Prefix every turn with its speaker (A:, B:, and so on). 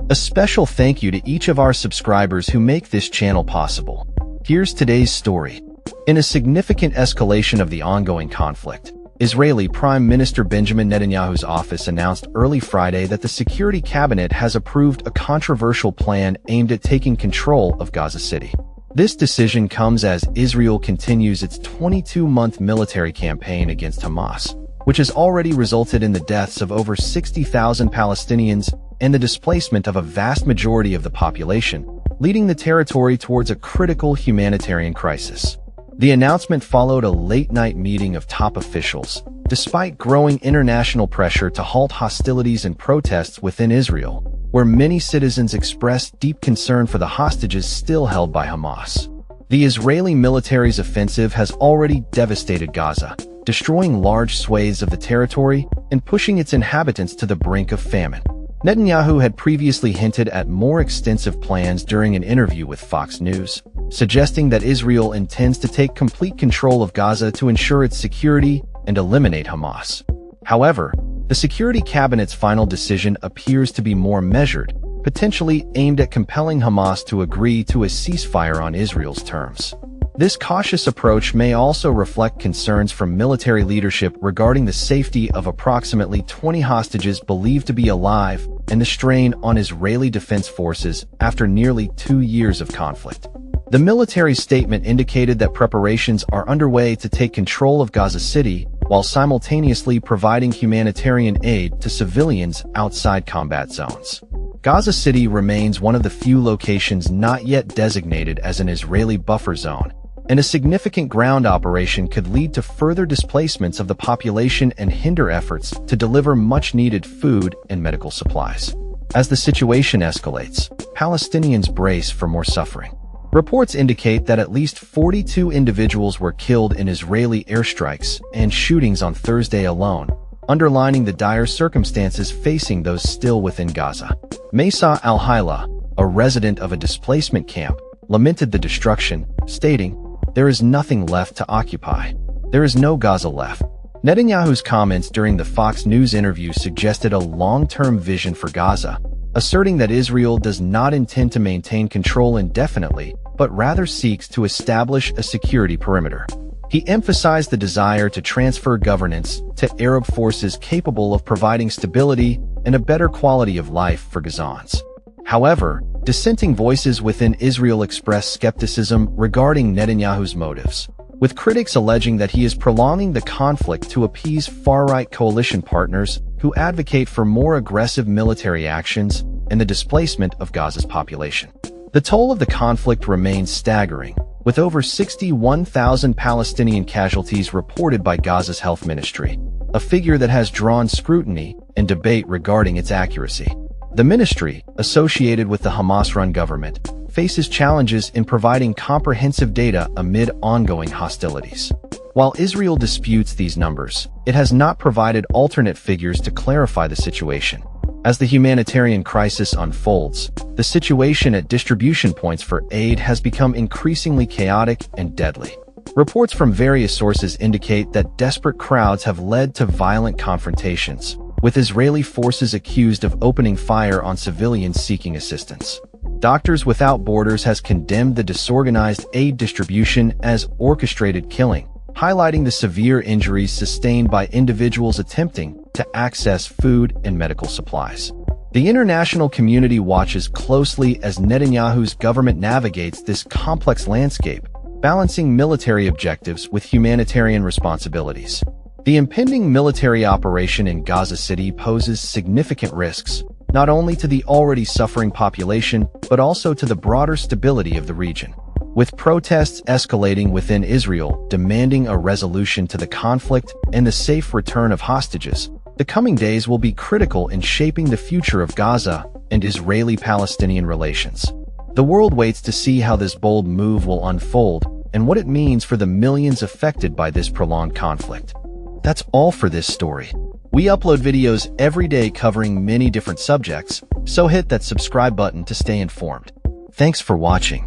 A: A special thank you to each of our subscribers who make this channel possible. Here's today's story. In a significant escalation of the ongoing conflict, Israeli Prime Minister Benjamin Netanyahu's office announced early Friday that the Security Cabinet has approved a controversial plan aimed at taking control of Gaza City. This decision comes as Israel continues its 22-month military campaign against Hamas, which has already resulted in the deaths of over 60,000 Palestinians and the displacement of a vast majority of the population, leading the territory towards a critical humanitarian crisis. The announcement followed a late-night meeting of top officials, despite growing international pressure to halt hostilities and protests within Israel, where many citizens expressed deep concern for the hostages still held by Hamas. The Israeli military's offensive has already devastated Gaza, destroying large swathes of the territory and pushing its inhabitants to the brink of famine. Netanyahu had previously hinted at more extensive plans during an interview with Fox News, suggesting that Israel intends to take complete control of Gaza to ensure its security and eliminate Hamas. However, the Security Cabinet's final decision appears to be more measured, potentially aimed at compelling Hamas to agree to a ceasefire on Israel's terms. This cautious approach may also reflect concerns from military leadership regarding the safety of approximately 20 hostages believed to be alive and the strain on Israeli defense forces after nearly 2 years of conflict. The military statement indicated that preparations are underway to take control of Gaza City while simultaneously providing humanitarian aid to civilians outside combat zones. Gaza City remains one of the few locations not yet designated as an Israeli buffer zone, and a significant ground operation could lead to further displacements of the population and hinder efforts to deliver much-needed food and medical supplies. As the situation escalates, Palestinians brace for more suffering. Reports indicate that at least 42 individuals were killed in Israeli airstrikes and shootings on Thursday alone, underlining the dire circumstances facing those still within Gaza. Mesa al-Hila, a resident of a displacement camp, lamented the destruction, stating, "There is nothing left to occupy. There is no Gaza left." Netanyahu's comments during the Fox News interview suggested a long-term vision for Gaza, asserting that Israel does not intend to maintain control indefinitely, but rather seeks to establish a security perimeter. He emphasized the desire to transfer governance to Arab forces capable of providing stability and a better quality of life for Gazans. However, dissenting voices within Israel expressed skepticism regarding Netanyahu's motives, with critics alleging that he is prolonging the conflict to appease far-right coalition partners who advocate for more aggressive military actions and the displacement of Gaza's population. The toll of the conflict remains staggering, with over 61,000 Palestinian casualties reported by Gaza's health ministry, a figure that has drawn scrutiny and debate regarding its accuracy. The ministry, associated with the Hamas-run government, faces challenges in providing comprehensive data amid ongoing hostilities. While Israel disputes these numbers, it has not provided alternate figures to clarify the situation. As the humanitarian crisis unfolds, the situation at distribution points for aid has become increasingly chaotic and deadly. Reports from various sources indicate that desperate crowds have led to violent confrontations, with Israeli forces accused of opening fire on civilians seeking assistance. Doctors Without Borders has condemned the disorganized aid distribution as orchestrated killing, highlighting the severe injuries sustained by individuals attempting to access food and medical supplies. The international community watches closely as Netanyahu's government navigates this complex landscape, balancing military objectives with humanitarian responsibilities. The impending military operation in Gaza City poses significant risks, not only to the already suffering population, but also to the broader stability of the region. With protests escalating within Israel demanding a resolution to the conflict and the safe return of hostages, the coming days will be critical in shaping the future of Gaza and Israeli-Palestinian relations. The world waits to see how this bold move will unfold and what it means for the millions affected by this prolonged conflict. That's all for this story. We upload videos every day covering many different subjects, so hit that subscribe button to stay informed. Thanks for watching.